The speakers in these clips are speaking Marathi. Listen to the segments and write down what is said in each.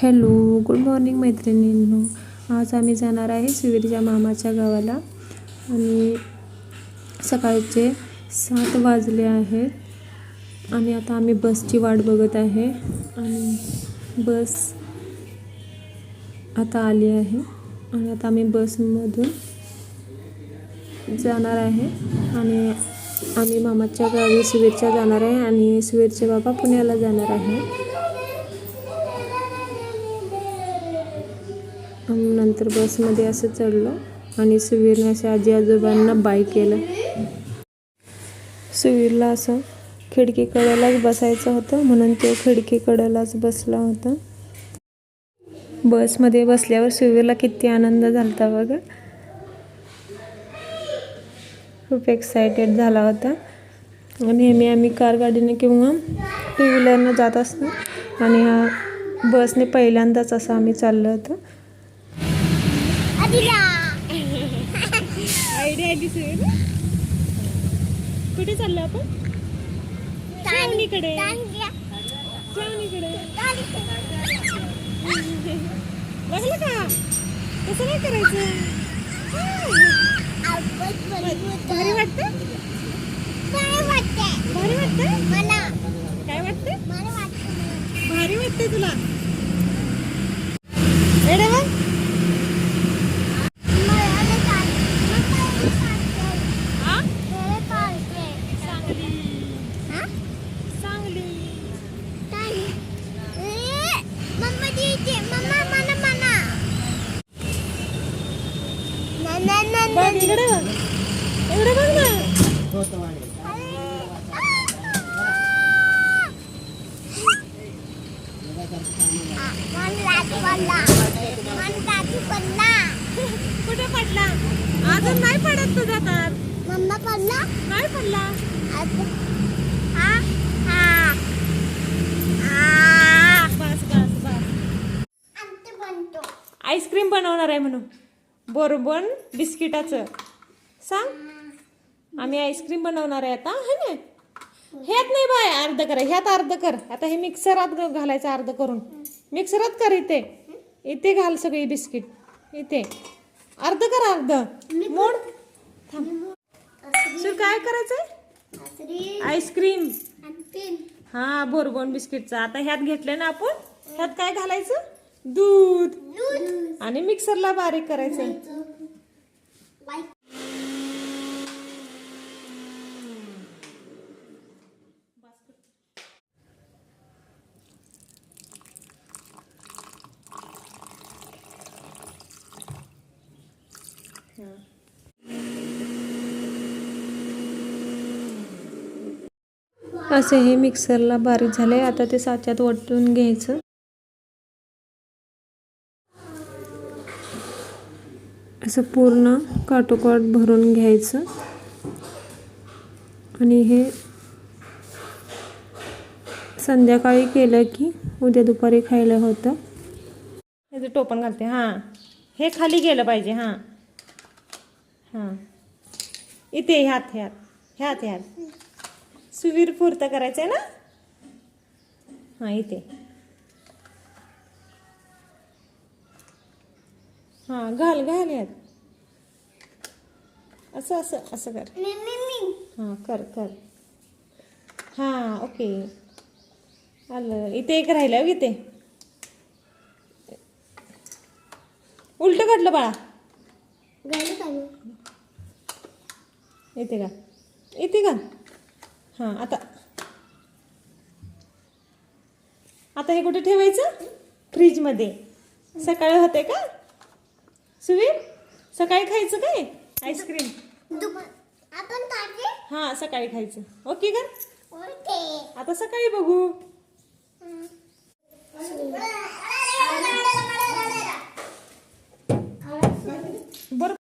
हॅलो, गुड मॉर्निंग मैत्रिणींनो. आज आम्ही जाणार आहे सुवीरच्या मामाच्या गावाला आणि सकाळचे 7 वाजले आहेत आणि आता आम्ही बसची वाट बघत आहे आणि बस आता आली आहे आणि आता आम्ही बसमधून जाणार आहे आणि आम्ही मामाच्या गावी सुवीरच्या जाणार आहे आणि सुवीरचे बाबा पुण्याला जाणार आहे. नंतर बसमध्ये असं चढलो आणि सुवीरने असे आजी आजोबांना बाय केलं. सुवीरला असं खिडकीकडेलाच बसायचं होतं म्हणून तो खिडकीकडेलाच बसला होता. बसमध्ये बसल्यावर सुवीरला किती आनंद झाला बघा. खूप एक्सायटेड झाला होता. नेहमी आम्ही कार गाडीने किंवा टू व्हीलरनं जात असतो आणि बसने पहिल्यांदाच असं आम्ही चाललो होतो. कुठे चाललो आपण? श्रावणीकडे. बघलं का कसं नाही करायचं. भारी वाटतं. भारी वाटतं मला. काय वाटतं? भारी वाटतं तुला. एवढं बघ ना. कुठे पडला? अजून नाही पडत तुझा तर. मम्मा पडला? नाही पडला. बस बस बस. आईस्क्रीम बनवणार आहे म्हणून बोरबन बिस्किटाचं. सांग आम्ही आईस्क्रीम बनवणार आहे आता. है ना? ह्यात नाही बाय अर्ध कर, ह्यात अर्ध कर. आता हे मिक्सरात घालायचं अर्ध करून. मिक्सरात कर. इथे इथे घाल सगळी बिस्किट. इथे अर्ध कर. अर्ध मोड. थांब. सर काय करायचंय? आईस्क्रीम. हा बोरबॉन बिस्किटचा. आता ह्यात घेतलं ना आपण. ह्यात काय घालायचं? दूध आणि मिक्सरला बारीक करायचं. असे हे मिक्सरला बारीक झाले. आता ते साच्यात वाटून घ्यायचं. असं पूर्ण काटोकाट भरून घ्यायचं आणि हे संध्याकाळी केलं की उद्या दुपारी खायला होतं. हे टोपण घालते. हां हे खाली गेलं पाहिजे. हां हां इथे ह्यात ह्यात ह्यात ह्यात सुवीर पुरतं करायचं आहे ना. हां इथे. हां घाल घाल यात. असं असं असं कर. हां कर कर. हां ओके. आलं. इथे एक राहिलं इथे. उलट काढलं बाळा. इथे का? इथे का? हां आता आता हे कुठे ठेवायचं? फ्रीजमध्ये. सकाळी होते का सुवीर? सकाळी खायचं काय आईस्क्रीम? हां सकाळी खायचं. ओके का? आता सकाळी बघू. बरं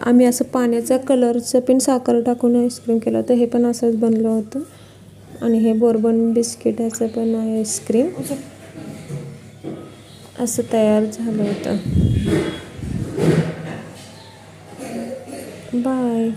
आम्ही असं पाण्याचा कलरचं पण साखर टाकून आईस्क्रीम केलं होतं. हे पण असंच बनलं होतं. आणि हे बोरबन बिस्किटाचं पण आईस्क्रीम असं तयार झालं होतं. बाय.